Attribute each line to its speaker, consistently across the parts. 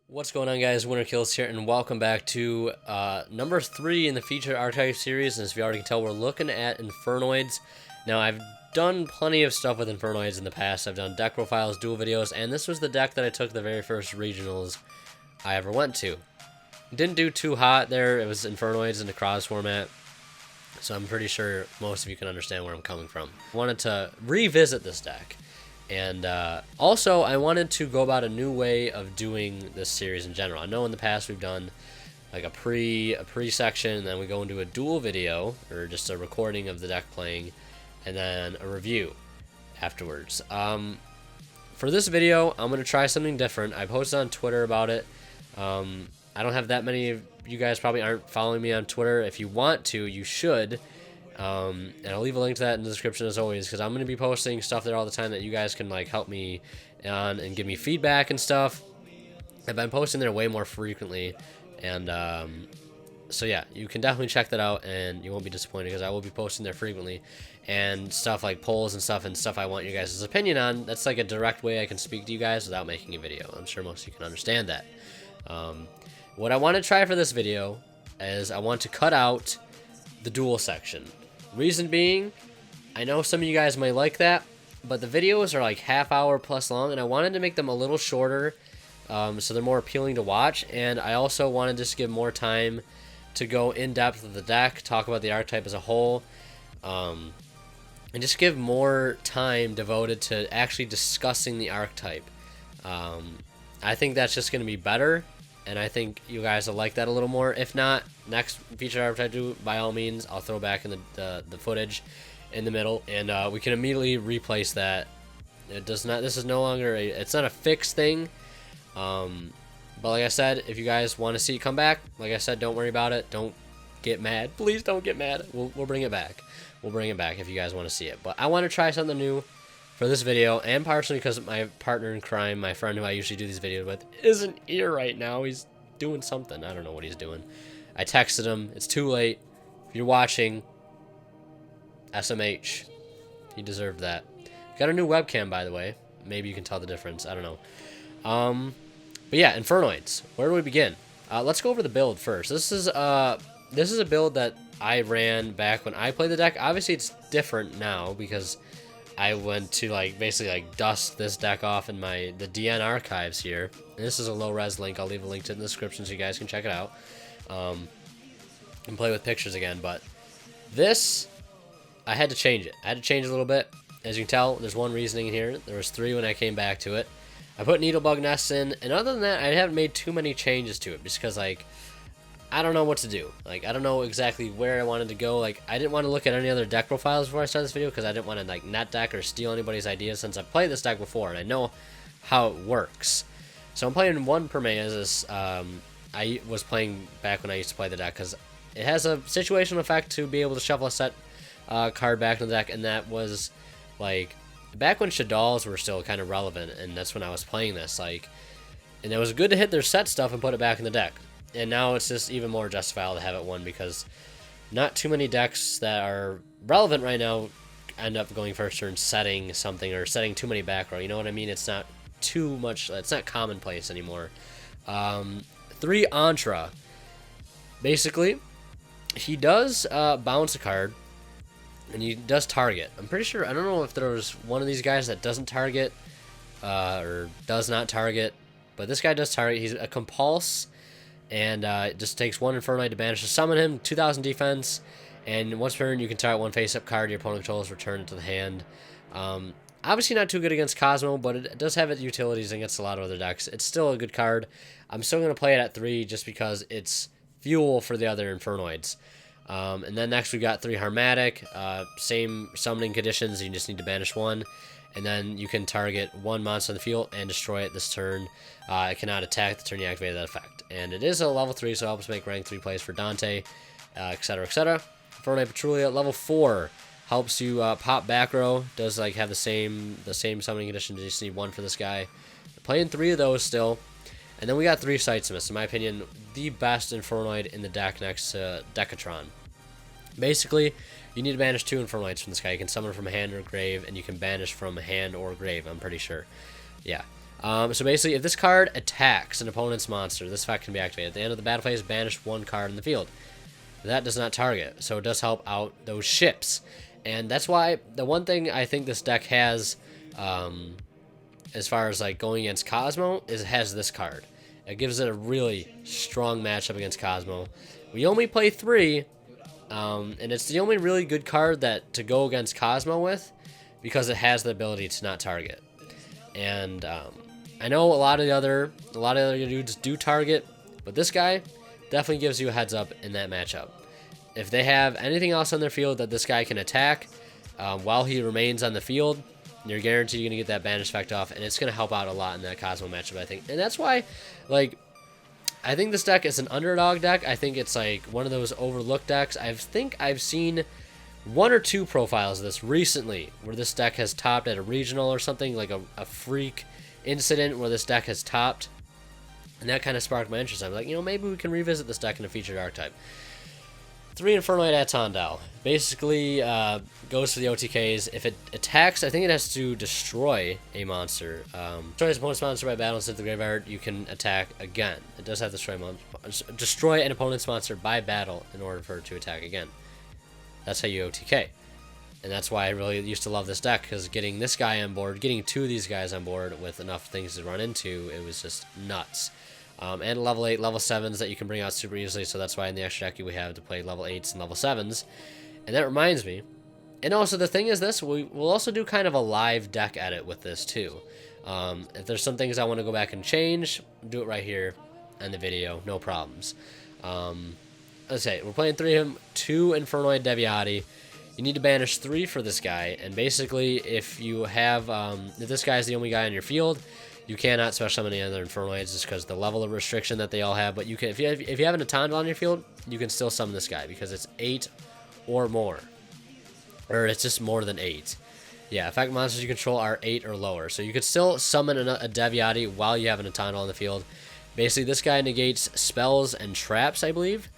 Speaker 1: What's going on, guys? Winter Kills here, and welcome back to number 3 in the featured Archetype series. And as you already can tell, we're looking at Infernoids. Now, I've done plenty of stuff with Infernoids in the past. I've done deck profiles, duel videos, and this was the deck that I took the very first regionals I ever went to. Didn't do too hot there. It was Infernoids in the cross format, so I'm pretty sure most of you can understand where I'm coming from. I wanted to revisit this deck. And also, I wanted to go about a new way of doing this series in general. I know in the past we've done like a pre section, and then we go into a duel video, or just a recording of the deck playing, and then a review afterwards. For this video, I'm going to try something different. I posted on Twitter about it. I don't have that many of you guys probably aren't following me on Twitter. If you want to, you should. And I'll leave a link to that in the description as always, because I'm going to be posting stuff there all the time that you guys can like help me on and give me feedback and stuff. I've been posting there way more frequently, and so yeah, you can definitely check that out and you won't be disappointed, because I will be posting there frequently, and stuff like polls and stuff I want you guys' opinion on. That's like a direct way I can speak to you guys without making a video. I'm sure most of you can understand that. What I want to try for this video is I want to cut out the duel section. Reason being, I know some of you guys might like that, but the videos are like half-hour plus long, and I wanted to make them a little shorter, so they're more appealing to watch. And I also wanted to just give more time to go in depth with the deck, talk about the archetype as a whole, and just give more time devoted to actually discussing the archetype. I think that's just going to be better, and I think you guys will like that a little more. If not, next feature archetype do, by all means, I'll throw back in the footage in the middle, and we can immediately replace that. It does not. This is no longer it's not a fixed thing. But like I said, if you guys want to see it come back, like I said, don't worry about it. Don't get mad. Please don't get mad. We'll bring it back. We'll bring it back if you guys want to see it. But I want to try something new for this video, and partially because my partner in crime, my friend who I usually do these videos with, isn't here right now. He's doing something. I don't know what he's doing. I texted him. It's too late. If you're watching, SMH. He deserved that. Got a new webcam, by the way. Maybe you can tell the difference. I don't know. But yeah, Infernoids. Where do we begin? Let's go over the build first. This is a build that I ran back when I played the deck. Obviously, it's different now because I went to basically dust this deck off in the DN archives here. And this is a low res link. I'll leave a link to it in the description so you guys can check it out. And play with pictures again. But this, I had to change it. I had to change it a little bit. As you can tell, there's one reasoning in here. There was 3 when I came back to it. I put Needlebug Nests in, and other than that, I haven't made too many changes to it, just because I don't know what to do. I don't know exactly where I wanted to go. I didn't want to look at any other deck profiles before I started this video, because I didn't want to net deck or steal anybody's ideas, since I've played this deck before and I know how it works. So I'm playing 1 Permeas. I was playing back when I used to play the deck, because it has a situational effect to be able to shuffle a set card back in the deck, and that was back when Shaddols were still kind of relevant, and that's when I was playing this. And it was good to hit their set stuff and put it back in the deck. And now it's just even more justifiable to have it 1, because not too many decks that are relevant right now end up going first turn setting something, or setting too many back row. You know what I mean? It's not too much. It's not commonplace anymore. 3 ANTRA. Basically, he does bounce a card, and he does target. I'm pretty sure, I don't know if there was one of these guys that doesn't target, or does not target, but this guy does target. He's a compulse, and it just takes 1 Infernoid to banish to summon him, 2,000 defense, and once per turn you can target 1 face-up card your opponent controls, return it to the hand. Obviously not too good against KOZMO, but it does have its utilities against a lot of other decks. It's still a good card. I'm still going to play it at 3 just because it's fuel for the other Infernoids. And then next we got 3 HARMADIK, same summoning conditions, you just need to banish 1, and then you can target 1 monster on the field and destroy it this turn. It cannot attack the turn you activate that effect. And it is a level 3, so it helps make rank 3 plays for Dante, etc., etc. Infernoid PATRULEA, level 4, helps you pop back row, does have the same summoning conditions, you just need 1 for this guy. Playing 3 of those still. And then we got 3 SEITSEMAS, in my opinion, the best Infernoid in the deck next to DECATRON. Basically, you need to banish 2 Infernoids from this guy. You can summon from hand or grave, and you can banish from hand or grave, I'm pretty sure. Yeah. So basically, if this card attacks an opponent's monster, this effect can be activated. At the end of the battle phase, banish one card in the field. That does not target, so it does help out those ships. And that's why the one thing I think this deck has, as far as like going against KOZMO, is it has this card. It gives it a really strong matchup against KOZMO. We only play 3, and it's the only really good card that to go against KOZMO with, because it has the ability to not target. And I know a lot of the other dudes do target, but this guy definitely gives you a heads up in that matchup. If they have anything else on their field that this guy can attack while he remains on the field, you're guaranteed you're going to get that banish effect off, and it's going to help out a lot in that KOZMO matchup, I think. And that's why, like, I think this deck is an underdog deck. I think it's like one of those overlooked decks. I think I've seen 1 or 2 profiles of this recently where this deck has topped at a regional or something, like a freak incident where this deck has topped. And that kind of sparked my interest. I'm like, you know, maybe we can revisit this deck in a featured archetype. 3 Infernoid ATTONDEL. Basically, goes for the OTKs. If it attacks, I think it has to destroy a monster. Destroy his opponent's monster by battle instead of the graveyard, you can attack again. It does have to destroy an opponent's monster by battle in order for it to attack again. That's how you OTK. And that's why I really used to love this deck, because getting this guy on board, getting 2 of these guys on board with enough things to run into, it was just nuts. And level 8, level 7s that you can bring out super easily, so that's why in the extra deck we have to play level 8s and level 7s. And that reminds me, and also the thing is this, we'll also do kind of a live deck edit with this too. If there's some things I want to go back and change, do it right here in the video, no problems. Let's say, we're playing 2 Infernoid DEVYATY. You need to banish 3 for this guy, and basically if you have, if this guy is the only guy on your field, you cannot special summon any other Infernoids just because the level of restriction that they all have. But you can, if you have an Attondel on your field, you can still summon this guy because it's 8 or more, or it's just more than 8. Yeah, effect monsters you control are 8 or lower, so you could still summon a DEVYATY while you have an Attondel on the field. Basically, this guy negates spells and traps, I believe.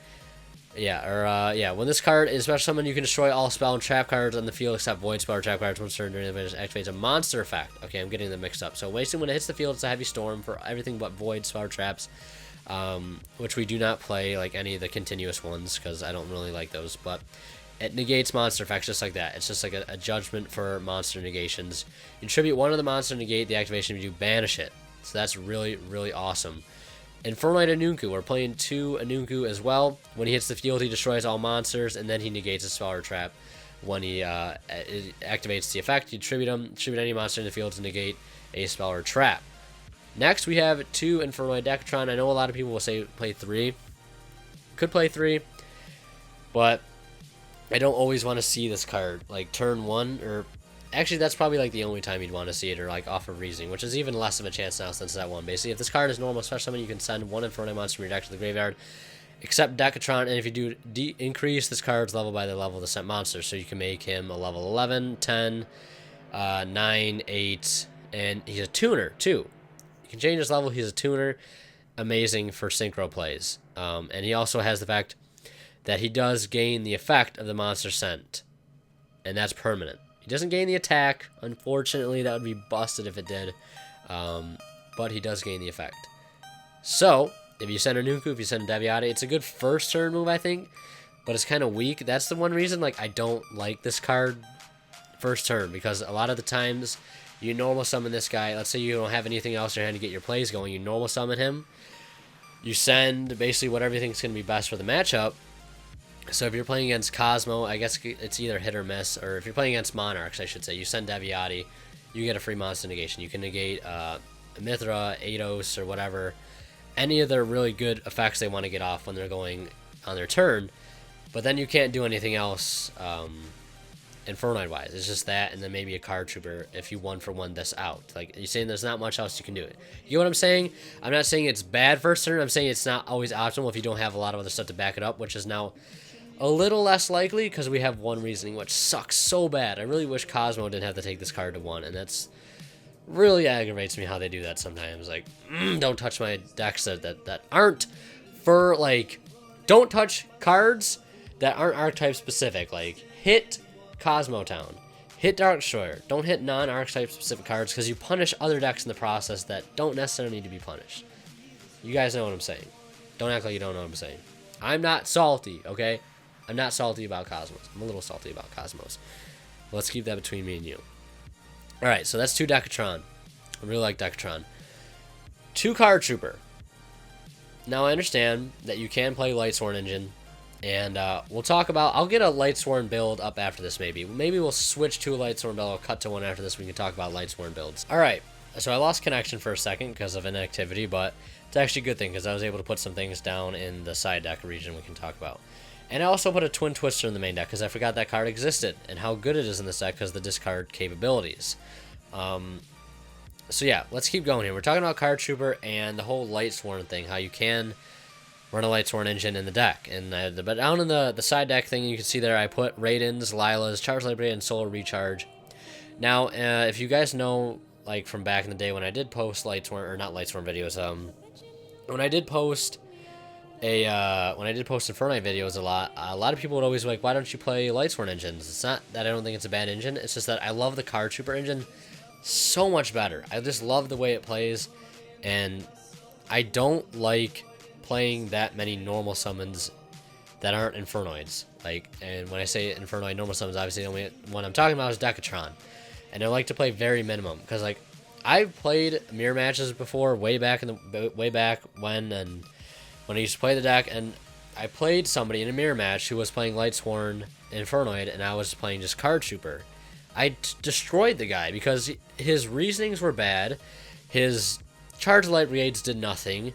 Speaker 1: Yeah, or yeah, when this card is special summon, you can destroy all spell and trap cards on the field except void spell or trap cards. Once turn during the event, activates a monster effect. Okay, I'm getting them mixed up. So wasting when it hits the field, it's a heavy storm for everything but void spell or traps, which we do not play like any of the continuous ones because I don't really like those. But it negates monster effects just like that. It's just like a judgment for monster negations. You contribute 1 of the monster negate the activation if you banish it. So that's really, really awesome. Infernoid ONUNCU. We're playing 2 ONUNCU as well. When he hits the field, he destroys all monsters, and then he negates a spell or trap. When he activates the effect, you tribute him. Tribute any monster in the field to negate a spell or trap. Next, we have 2 Infernoid DECATRON. I know a lot of people will say play 3. Could play 3, but I don't always want to see this card like turn 1, or actually that's probably like the only time you'd want to see it, or like off of reasoning, which is even less of a chance now since that one. Basically, if this card is normal special summon, you can send 1 Infernoid monster from your deck to the graveyard, except DECATRON, and if you do increase this card's level by the level of the sent monster, so you can make him a level 11, 10, 9, 8, and he's a tuner too. You can change his level. He's a tuner. Amazing for synchro plays. And he also has the fact that he does gain the effect of the monster sent, and that's permanent. He doesn't gain the attack. Unfortunately, that would be busted if it did. But he does gain the effect. So, if you send ONUNCU, if you send DEVYATY, it's a good first turn move, I think. But it's kind of weak. That's the one reason like I don't like this card first turn. Because a lot of the times, you normal summon this guy. Let's say you don't have anything else in your hand to get your plays going. You normal summon him. You send basically what everything's going to be best for the matchup. So if you're playing against KOZMO, I guess it's either hit or miss. Or if you're playing against Monarchs, I should say, you send DEVYATY, you get a free monster negation. You can negate Mithra, Eidos, or whatever. Any of their really good effects they want to get off when they're going on their turn. But then you can't do anything else Infernoid-wise. It's just that, and then maybe a card trooper if you 1-for-1 this out. Like, you're saying there's not much else you can do it. You know what I'm saying? I'm not saying it's bad first turn. I'm saying it's not always optimal if you don't have a lot of other stuff to back it up, which is now a little less likely because we have 1 reasoning, which sucks so bad. I really wish KOZMO didn't have to take this card to 1, and that's really aggravates me how they do that sometimes. Like, don't touch my decks that aren't for, like, don't touch cards that aren't archetype specific. Like, hit KOZMO Town. Hit Dark Destroyer. Don't hit non-archetype specific cards because you punish other decks in the process that don't necessarily need to be punished. You guys know what I'm saying. Don't act like you don't know what I'm saying. I'm not salty, okay? I'm not salty about KOZMOs. I'm a little salty about KOZMOs. Let's keep that between me and you. Alright, so that's 2 DECATRON. I really like DECATRON. 2 Card Trooper. Now I understand that you can play Lightsworn Engine. And we'll talk about... I'll get a Lightsworn build up after this, maybe. Maybe we'll switch to a Lightsworn build. I'll cut to one after this. We can talk about Lightsworn builds. Alright, so I lost connection for a second because of inactivity, but it's actually a good thing because I was able to put some things down in the side deck region we can talk about. And I also put a Twin Twister in the main deck because I forgot that card existed and how good it is in this deck because of the discard capabilities. So yeah, let's keep going here. We're talking about Card Trooper and the whole Lightsworn thing, how you can run a Lightsworn Engine in the deck. And but down in the side deck thing, you can see there I put Raidens, Lilas, Charge Light Brigade, and Solar Recharge. Now, if you guys know, like from back in the day when I did post Lightsworn, or not Lightsworn videos, when I did post Infernoid videos a lot of people would always be like, why don't you play Lightsworn engines? It's not that I don't think it's a bad engine, it's just that I love the Card Trooper engine so much better. I just love the way it plays, and I don't like playing that many normal summons that aren't Infernoids. Like, and when I say Infernoid normal summons, obviously the only one I'm talking about is DECATRON. And I like to play very minimum because, like, I've played mirror matches before, way back when I used to play the deck, and I played somebody in a mirror match who was playing Lightsworn Infernoid, and I was playing just Card Trooper. I destroyed the guy because his reasonings were bad, his Charge Light Brigades did nothing,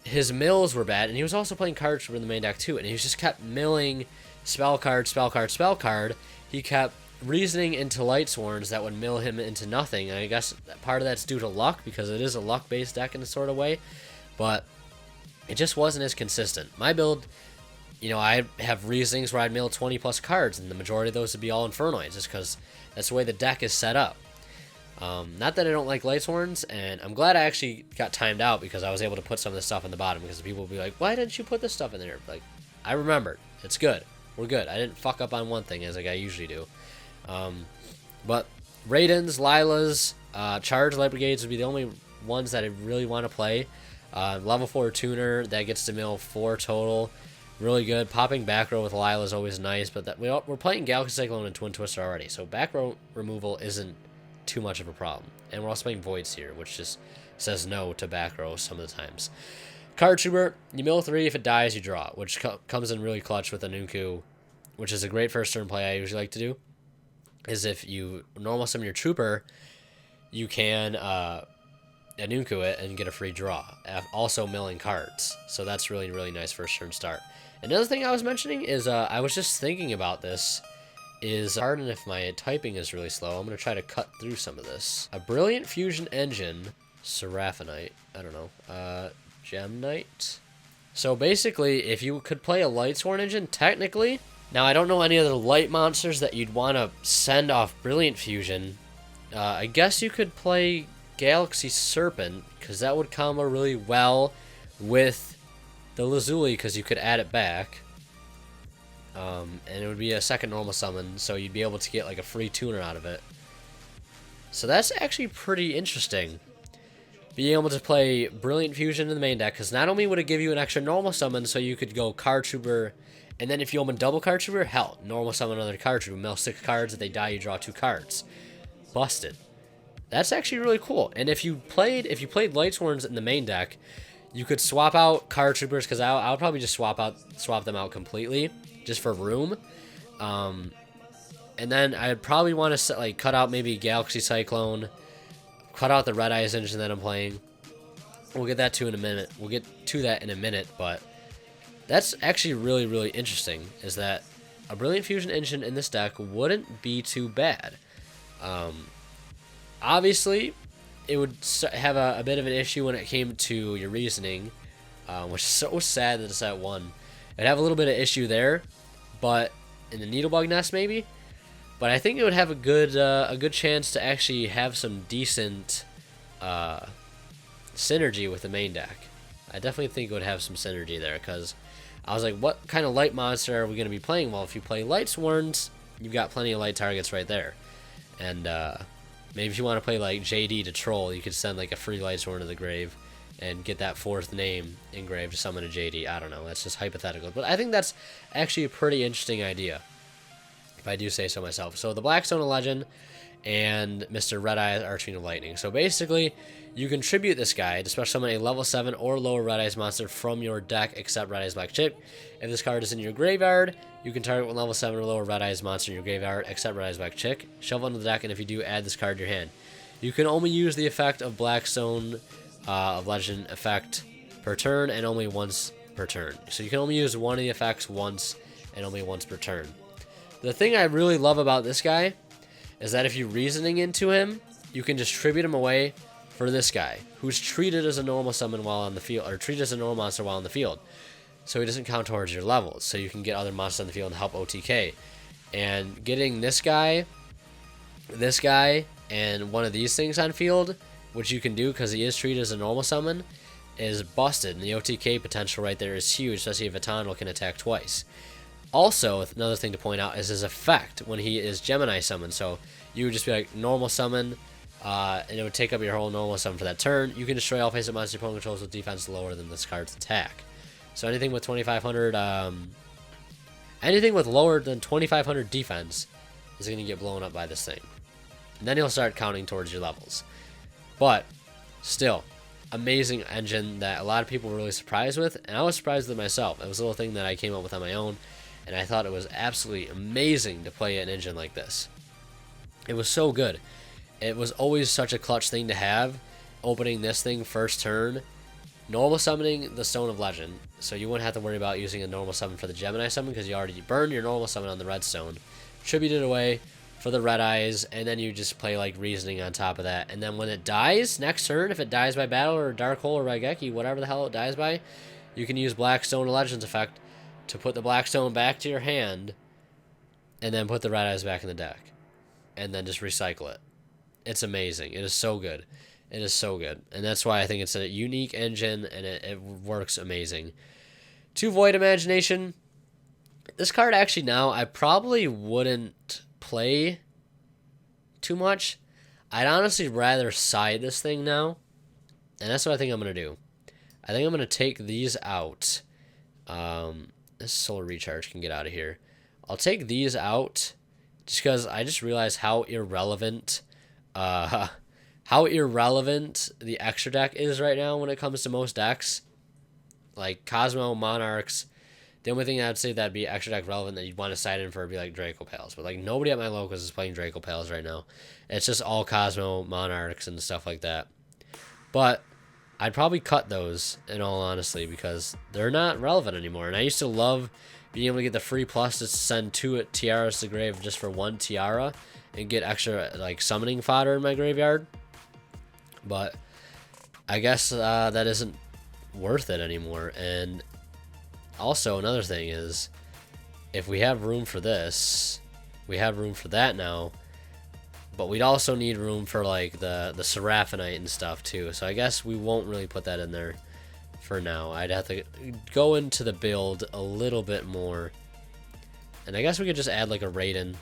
Speaker 1: his mills were bad, and he was also playing Card Trooper in the main deck too, and he just kept milling spell card, spell card, spell card. He kept reasoning into Lightsworns that would mill him into nothing, and I guess part of that's due to luck, because it is a luck-based deck in a sort of way, but it just wasn't as consistent. My build, you know, I have reasonings where I'd mill 20 plus cards, and the majority of those would be all Infernoids, just because that's the way the deck is set up. Not that I don't like Lightsworns, and I'm glad I actually got timed out because I was able to put some of this stuff in the bottom, because people will be like, why didn't you put this stuff in there? Like, I remembered. It's good. We're good. I didn't fuck up on one thing as like I usually do. But Raidens, Lilas, Charge Light Brigades would be the only ones that I really want to play. Level 4 tuner that gets to mill 4 total, really good. Popping back row with Lila is always nice, but we're playing Galaxy Cyclone and Twin Twister already, so back row removal isn't too much of a problem. And we're also playing Void Seer, which just says no to back row some of the times. Card Trooper, you mill 3, if it dies you draw, which comes in really clutch with ONUNCU, which is a great first turn play I usually like to do. Is if you normal summon your Trooper, you can ONUNCU it and get a free draw, also milling cards. So that's really, really nice first turn start. Another thing I was mentioning is I was just thinking about this. Pardon if my typing is really slow. I'm going to try to cut through some of this. A Brilliant Fusion Engine, Seraphinite, I don't know, Gemnite. So basically, if you could play a Lightsworn engine, technically, now I don't know any other light monsters that you'd want to send off Brilliant Fusion. I guess you could play Galaxy Serpent, because that would combo really well with the Lazuli, because you could add it back. And it would be a second normal summon, so you'd be able to get like a free tuner out of it. So that's actually pretty interesting. Being able to play Brilliant Fusion in the main deck, because not only would it give you an extra normal summon, so you could go Card Trooper, and then if you open double Card Trooper, hell, normal summon another Card Trooper, mill 6 cards, if they die you draw 2 cards. Busted. That's actually really cool. And if you played Lightsworns in the main deck, you could swap out Card Troopers, because I would probably just swap them out completely, just for room. And then I'd probably want to like cut out maybe Galaxy Cyclone, cut out the Red Eyes engine that I'm playing. We'll get that to in a minute. We'll get to that in a minute, but that's actually really, really interesting, is that a Brilliant Fusion engine in this deck wouldn't be too bad. Obviously, it would have a bit of an issue when it came to your reasoning, which is so sad that it's at 1. It'd have a little bit of issue there, but in the Needlebug Nest maybe. But I think it would have a good chance to actually have some decent synergy with the main deck. I definitely think it would have some synergy there, because I was like, what kind of light monster are we going to be playing? Well, if you play Lightsworns, you've got plenty of light targets right there. And maybe if you want to play like JD to troll, you could send like a free Lightsworn to the grave and get that 4th name engraved to summon a JD. I don't know, that's just hypothetical, but I think that's actually a pretty interesting idea, if I do say so myself. So the Blackstone of Legend and Mr. Red Eyes Archfiend of Lightning. So basically, you contribute this guy to special summon a level 7 or lower Red Eyes monster from your deck, except Red Eyes Black Chip. If this card is in your graveyard, you can target one level 7 or lower Red Eyes monster in your graveyard, except Red Eyes Black Chick. Shuffle into the deck, and if you do, add this card to your hand. You can only use the effect of Blackstone of Legend effect per turn, and only once per turn. So you can only use one of the effects once, and only once per turn. The thing I really love about this guy is that if you reasoning into him, you can distribute him away for this guy, who's treated as a normal summon while on the field, or treated as a normal monster while on the field. So he doesn't count towards your levels, so you can get other monsters on the field and help OTK. And getting this guy, and one of these things on field, which you can do because he is treated as a normal summon, is busted. And the OTK potential right there is huge, especially if Attondel can attack twice. Also, another thing to point out is his effect when he is Gemini summoned. So you would just be like normal summon, and it would take up your whole normal summon for that turn. You can destroy all face-up monsters your opponent controls with defense lower than this card's attack. So anything with 2,500, anything with lower than 2,500 defense is going to get blown up by this thing. And then he'll start counting towards your levels. But still, amazing engine that a lot of people were really surprised with, and I was surprised with it myself. It was a little thing that I came up with on my own, and I thought it was absolutely amazing to play an engine like this. It was so good. It was always such a clutch thing to have, opening this thing first turn, normal summoning the Stone of Legend, so you wouldn't have to worry about using a normal summon for the Gemini summon because you already burned your normal summon on the Redstone, tribute it away for the Red Eyes, and then you just play like Reasoning on top of that. And then when it dies, next turn, if it dies by battle or Dark Hole or Raigeki, whatever the hell it dies by, you can use Blackstone of Legends effect to put the Blackstone back to your hand, and then put the Red Eyes back in the deck, and then just recycle it. It's amazing. It is so good. It is so good. And that's why I think it's a unique engine, and it works amazing. 2 Void Imagination. This card actually now I probably wouldn't play too much. I'd honestly rather side this thing now, and that's what I think I'm going to do. I think I'm going to take these out. This Solar Recharge can get out of here. I'll take these out just because I just realized how irrelevant the extra deck is right now when it comes to most decks. Like KOZMO, Monarchs, the only thing I'd say that'd be extra deck relevant that you'd want to side in for would be like Draco Pals. But like nobody at my locals is playing Draco Pals right now. It's just all KOZMO, Monarchs, and stuff like that. But I'd probably cut those, in all honesty, because they're not relevant anymore. And I used to love being able to get the free plus to send 2 tiaras to grave just for 1 tiara and get extra like summoning fodder in my graveyard. But I guess that isn't worth it anymore. And also another thing is, if we have room for this, we have room for that now. But we'd also need room for like the Seraphinite and stuff too. So I guess we won't really put that in there for now. I'd have to go into the build a little bit more. And I guess we could just add like a Raiden.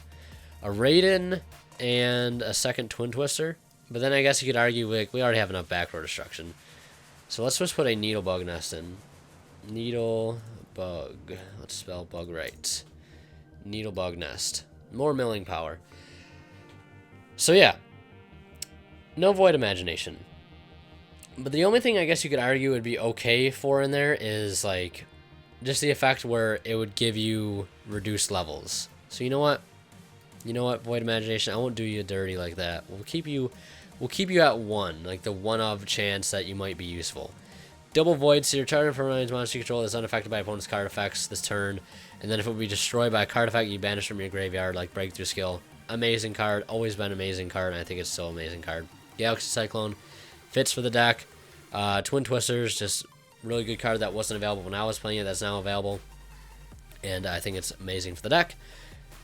Speaker 1: A Raiden and a second Twin Twister. But then I guess you could argue like we already have enough backrow destruction. So let's just put a Needlebug Nest in. Needlebug. Let's spell bug right. Needlebug Nest. More milling power. So yeah, no Void Imagination. But the only thing I guess you could argue would be okay for in there is like just the effect where it would give you reduced levels. So you know what? Void Imagination, I won't do you dirty like that. We'll keep you at 1, like the 1 of chance that you might be useful. Double Void, so your target Infernoids monster you control is unaffected by opponent's card effects this turn, and then if it would be destroyed by a card effect, you banish from your graveyard like Breakthrough Skill. Amazing card, always been an amazing card, and I think it's still an amazing card. Galaxy Cyclone fits for the deck. Twin Twisters, just really good card that wasn't available when I was playing it, that's now available, and I think it's amazing for the deck.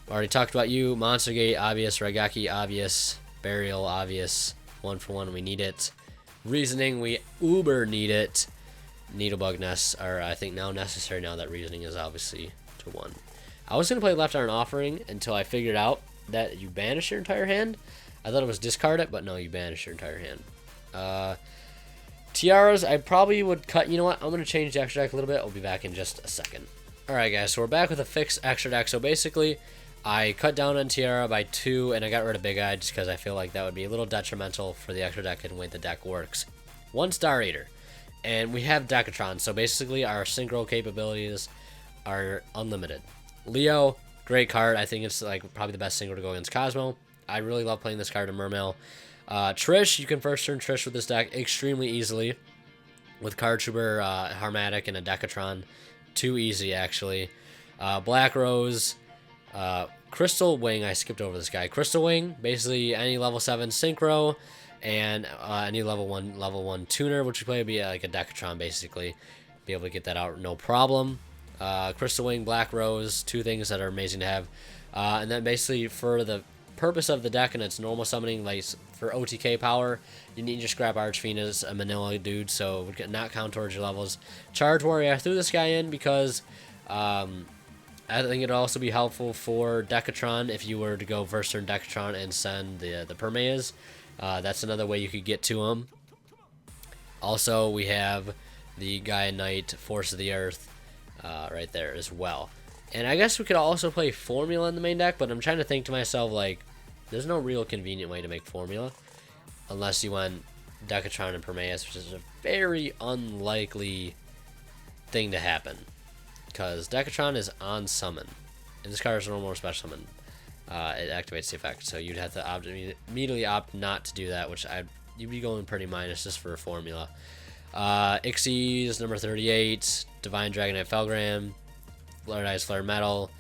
Speaker 1: Already talked about you. Monster Gate, obvious. Raigeki, obvious. Burial, obvious. 1 for 1, we need it. Reasoning, we uber need it. Needlebug Nests are, I think, now necessary now that Reasoning is obviously to 1. I was going to play Left Iron Offering until I figured out that you banish your entire hand. I thought it was discard it, but no, you banish your entire hand. Tiaras, I probably would cut. You know what? I'm going to change the extra deck a little bit. I'll be back in just a second. Alright, guys, so we're back with a fixed extra deck. So basically, I cut down on Tiara by 2, and I got rid of Big Eye just because I feel like that would be a little detrimental for the extra deck and the way the deck works. 1 Star Eater, and we have Decatron, so basically our synchro capabilities are unlimited. Leo, great card. I think it's like probably the best synchro to go against KOZMO. I really love playing this card in Mermail. Trish, you can first turn Trish with this deck extremely easily with Card Trooper, HARMADIK, and a Decatron. Too easy, actually. Black Rose, Crystal Wing, I skipped over this guy. Crystal Wing, basically any level 7 synchro, and any level 1 tuner, which would play would be like a Decatron, basically. Be able to get that out, no problem. Crystal Wing, Black Rose, 2 things that are amazing to have. And then basically for the purpose of the deck and its normal summoning, like for OTK power, you need to just grab Archfiend as a Manila dude, so it would not count towards your levels. Charge Warrior, I threw this guy in because I think it'd also be helpful for Decatron if you were to go first turn Decatron and send the Permeas. That's another way you could get to him. Also, we have the Gaia Knight, Force of the Earth, right there as well. And I guess we could also play Formula in the main deck, but I'm trying to think to myself, like, there's no real convenient way to make Formula. Unless you went Decatron and Permeas, which is a very unlikely thing to happen. Because Decatron is on summon. And this card is normal or special summon. It activates the effect. So you'd have to immediately opt not to do that, which you'd be going pretty minus just for a Formula. Ixies, number 38. Divine Dragonite Felgram. Flare Ice, Flare Metal,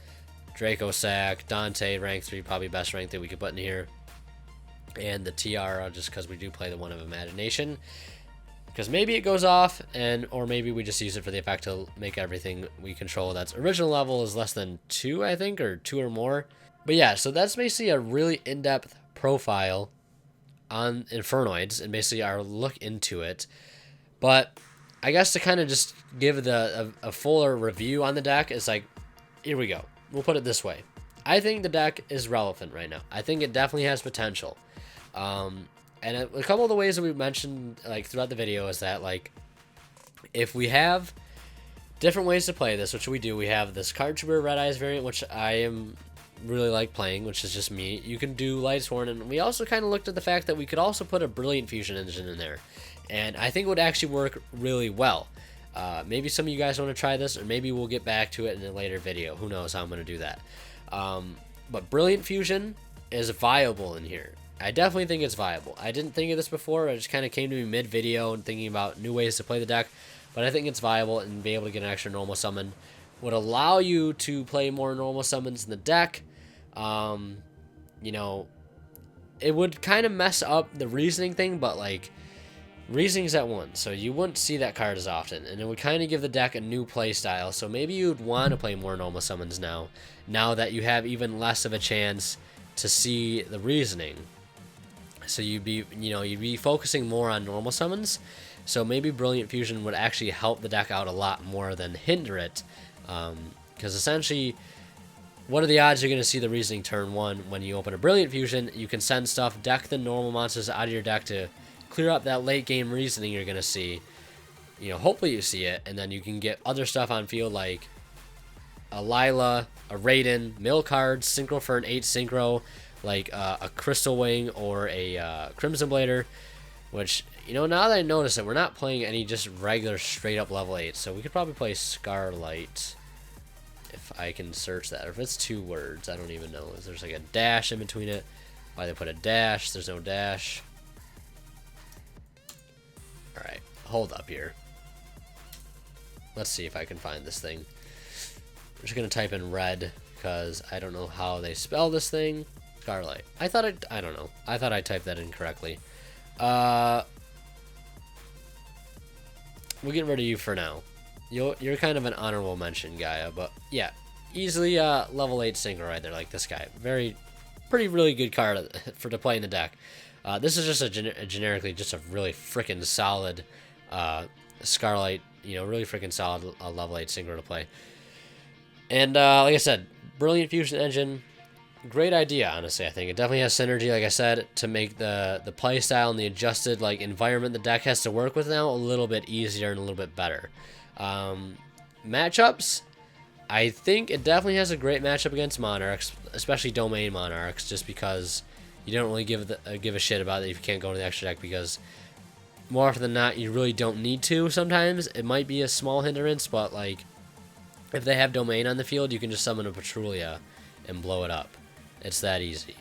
Speaker 1: Draco Sack, Dante, rank 3, probably best rank that we could put in here. And the Tiara, just because we do play the One of Imagination. Because maybe it goes off, or maybe we just use it for the effect to make everything we control that's original level is less than 2, I think, or 2 or more. But yeah, so that's basically a really in-depth profile on Infernoids, and basically our look into it. But I guess to kind of just give a fuller review on the deck is like, here we go. We'll put it this way. I think the deck is relevant right now. I think it definitely has potential. And a couple of the ways that we mentioned like throughout the video is that like if we have different ways to play this, which we do, we have this Card Trooper Red Eyes variant, which I am really like playing, which is just me. You can do Lightsworn, and we also kind of looked at the fact that we could also put a Brilliant Fusion engine in there. And I think it would actually work really well. Maybe some of you guys want to try this, or maybe we'll get back to it in a later video. Who knows how I'm going to do that. But Brilliant Fusion is viable in here. I definitely think it's viable. I didn't think of this before. It just kind of came to me mid-video and thinking about new ways to play the deck. But I think it's viable, and be able to get an extra normal summon would allow you to play more normal summons in the deck. You know, it would kind of mess up the reasoning thing, but like, Reasoning's at 1, so you wouldn't see that card as often, and it would kind of give the deck a new play style, so maybe you'd want to play more normal summons now that you have even less of a chance to see the reasoning. So you'd be focusing more on normal summons, so maybe Brilliant Fusion would actually help the deck out a lot more than hinder it, because essentially, what are the odds you're going to see the reasoning turn 1 when you open a Brilliant Fusion? You can send stuff, deck the normal monsters out of your deck to clear up that late game reasoning you're going to see. You know, hopefully you see it, and then you can get other stuff on field like a Lila, a Raiden, mill cards, synchro for an 8 synchro, like a Crystal Wing or a Crimson Blader, which, you know, now that I notice it, we're not playing any just regular straight up level 8, so we could probably play Scarlight if I can search that, or if it's 2 words, I don't even know. There's like a dash in between it. Why they put a dash? There's no dash. Alright, hold up here. Let's see if I can find this thing. I'm just going to type in red, because I don't know how they spell this thing. Scarlight. I don't know. I thought I typed that incorrectly. We'll get rid of you for now. You're kind of an honorable mention, Gaia, but yeah. Easily level 8 synchro right there, like this guy. Pretty really good card to play in the deck. This is just generically just a really freaking solid Scarlight, really freaking solid level 8 synchro to play. And like I said, Brilliant Fusion Engine, great idea, honestly. I think it definitely has synergy, like I said, to make the play style and the adjusted like environment the deck has to work with now a little bit easier and a little bit better. Matchups, I think it definitely has a great matchup against Monarchs, especially Domain Monarchs, just because you don't really give a shit about it if you can't go into the extra deck, because more often than not, you really don't need to sometimes. It might be a small hindrance, but like if they have Domain on the field, you can just summon a PATRULEA and blow it up. It's that easy.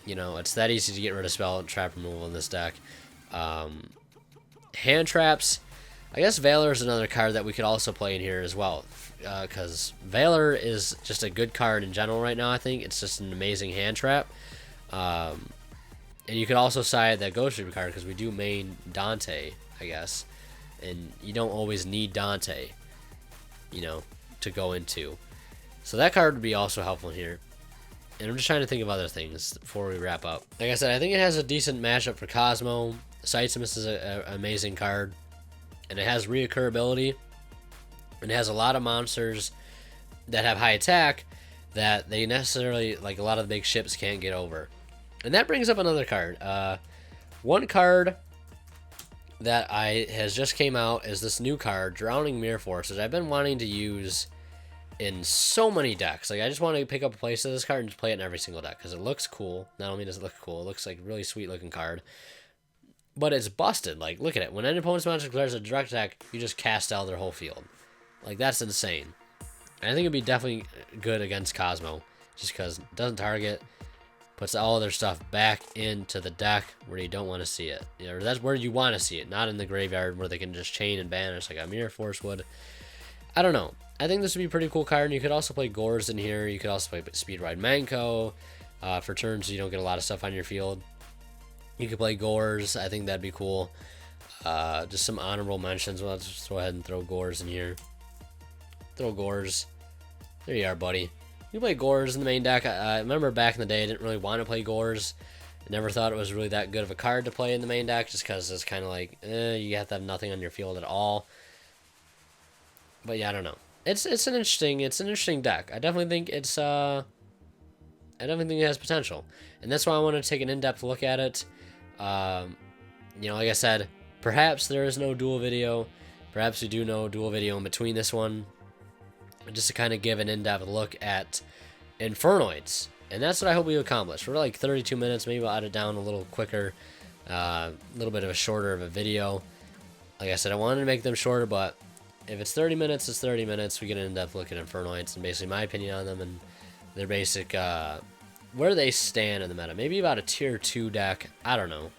Speaker 1: You know, it's that easy to get rid of spell and trap removal in this deck. Hand traps, I guess Valor is another card that we could also play in here as well, because Valor is just a good card in general right now. I think it's just an amazing hand trap. And you could also side that Ghost Reaper card, because we do main Dante, I guess, and you don't always need Dante, you know, to go into. So that card would be also helpful here. And I'm just trying to think of other things before we wrap up. Like I said, I think it has a decent matchup for KOZMO. SEITSEMAS is an amazing card, and it has reoccurability, and it has a lot of monsters that have high attack that they necessarily, like a lot of the big ships, can't get over. And that brings up another card. One card that has just came out is this new card, Drowning Mirror Forces. I've been wanting to use in so many decks. Like, I just want to pick up a place of this card and just play it in every single deck, because it looks cool. Not only does it look cool, it looks like a really sweet looking card, but it's busted. Like, look at it. When an opponent's monster declares a direct attack, you just cast out their whole field. Like, that's insane. And I think it'd be definitely good against KOZMO, just because it doesn't target, puts all their stuff back into the deck where you don't want to see it. You know, that's where you want to see it, not in the graveyard where they can just chain and banish like a Mirror Force would. I don't know. I think this would be a pretty cool card, and you could also play Gores in here. You could also play Speed Ride Manko for turns so you don't get a lot of stuff on your field. You could play Gores. I think that'd be cool. Just some honorable mentions. Well, let's just go ahead and throw Gores in here. Throw Gores. There you are, buddy. You play Gores in the main deck. I remember back in the day I didn't really want to play Gores. I never thought it was really that good of a card to play in the main deck, just because it's kind of like, you have to have nothing on your field at all. But yeah, I don't know. It's an interesting deck. I definitely think it has potential, and that's why I want to take an in-depth look at it. You know, like I said, perhaps there is no duel video. Perhaps we do know duel video in between this one, just to kind of give an in-depth look at Infernoids. And that's what I hope we accomplish. We're like 32 minutes. Maybe I'll add it down a little quicker, a little bit of a shorter of a video. Like I said, I wanted to make them shorter, but if it's 30 minutes, it's 30 minutes. We get an in-depth look at Infernoids and basically my opinion on them and their basic, where they stand in the meta. Maybe about a tier 2 deck. I don't know.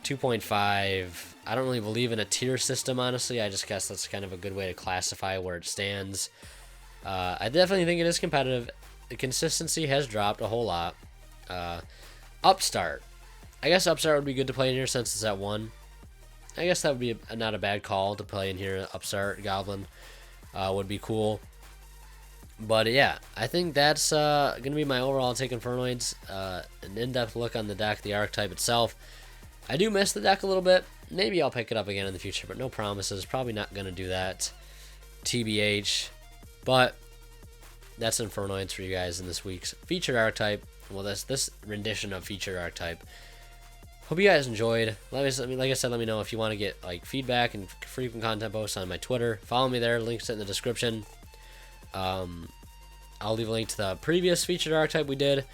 Speaker 1: 2.5. I don't really believe in a tier system, honestly. I just guess that's kind of a good way to classify where it stands. I definitely think it is competitive. The consistency has dropped a whole lot. Upstart. I guess Upstart would be good to play in here since it's at 1. I guess that would be not a bad call to play in here. Upstart Goblin would be cool. But yeah, I think that's going to be my overall take on Infernoids. An in-depth look on the deck, the archetype itself. I do miss the deck a little bit. Maybe I'll pick it up again in the future, but no promises. Probably not going to do that. TBH. But that's Infernoids for you guys in this week's featured archetype. Well, this rendition of featured archetype. Hope you guys enjoyed. Like I said, let me know if you want to get like feedback and frequent content posts on my Twitter. Follow me there. Links in the description. I'll leave a link to the previous featured archetype we did.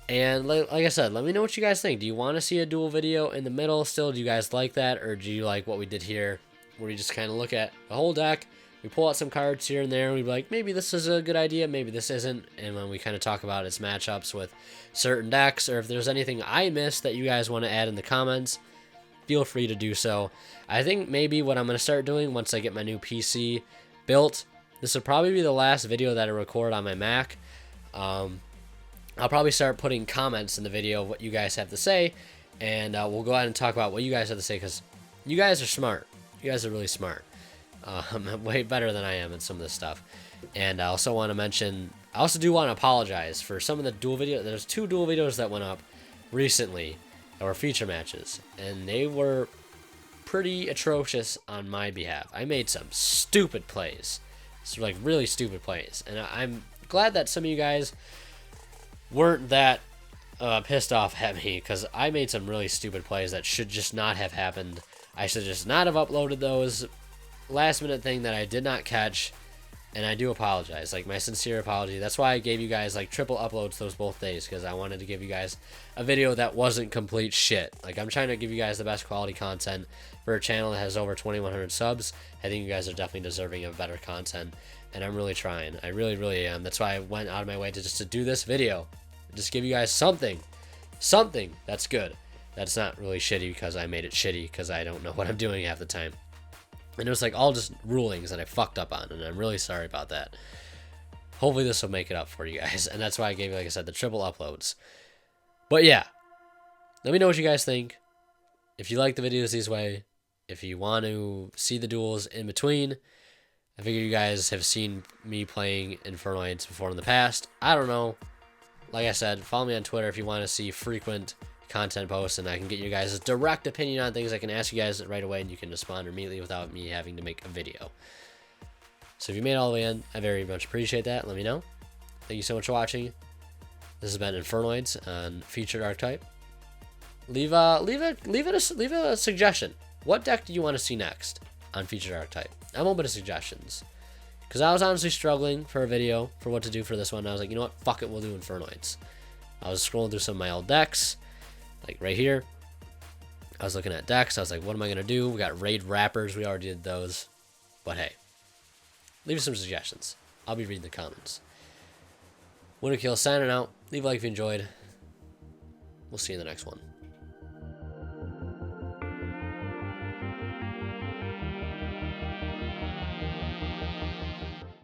Speaker 1: And like I said, let me know what you guys think. Do you want to see a dual video in the middle still? Do you guys like that? Or do you like what we did here, where we just kind of look at the whole deck, we pull out some cards here and there, and we'd be like, maybe this is a good idea, maybe this isn't. And when we kind of talk about its matchups with certain decks, or if there's anything I missed that you guys want to add in the comments, feel free to do so. I think maybe what I'm going to start doing once I get my new PC built, this will probably be the last video that I record on my Mac. I'll probably start putting comments in the video of what you guys have to say, and we'll go ahead and talk about what you guys have to say, because you guys are smart. You guys are really smart. Way better than I am in some of this stuff. And I also want to mention, I also do want to apologize for some of the duel videos. There's 2 duel videos that went up recently that were feature matches, and they were pretty atrocious on my behalf. I made some stupid plays. So like really stupid plays, and glad that some of you guys weren't that pissed off at me, because I made some really stupid plays that should just not have happened. I should just not have uploaded those. Last minute thing that I did not catch, and I do apologize. Like, my sincere apology. That's why I gave you guys like triple uploads those both days, because I wanted to give you guys a video that wasn't complete shit. Like, I'm trying to give you guys the best quality content for a channel that has over 2,100 subs. I think you guys are definitely deserving of better content, and I'm really trying. I really, really am. That's why I went out of my way to do this video. Just give you guys something that's good. That's not really shitty because I made it shitty because I don't know what I'm doing half the time. And it was like all just rulings that I fucked up on, and I'm really sorry about that. Hopefully this will make it up for you guys, and that's why I gave you, like I said, the triple uploads. But yeah, let me know what you guys think. If you like the videos this way, if you want to see the duels in between, I figure you guys have seen me playing Infernoids before in the past. I don't know. Like I said, follow me on Twitter if you want to see frequent content posts, and I can get you guys' direct opinion on things. I can ask you guys right away, and you can respond immediately without me having to make a video. So if you made it all the way in, I very much appreciate that. Let me know. Thank you so much for watching. This has been Infernoids on Featured Archetype. Leave a suggestion. What deck do you want to see next on Featured Archetype? I'm open to suggestions, because I was honestly struggling for a video for what to do for this one. I was like, you know what? Fuck it, we'll do Infernoids. I was scrolling through some of my old decks, like right here. I was looking at decks. I was like, what am I going to do? We got raid wrappers. We already did those. But hey, leave some suggestions. I'll be reading the comments. ONUNCU signing out. Leave a like if you enjoyed. We'll see you in the next one.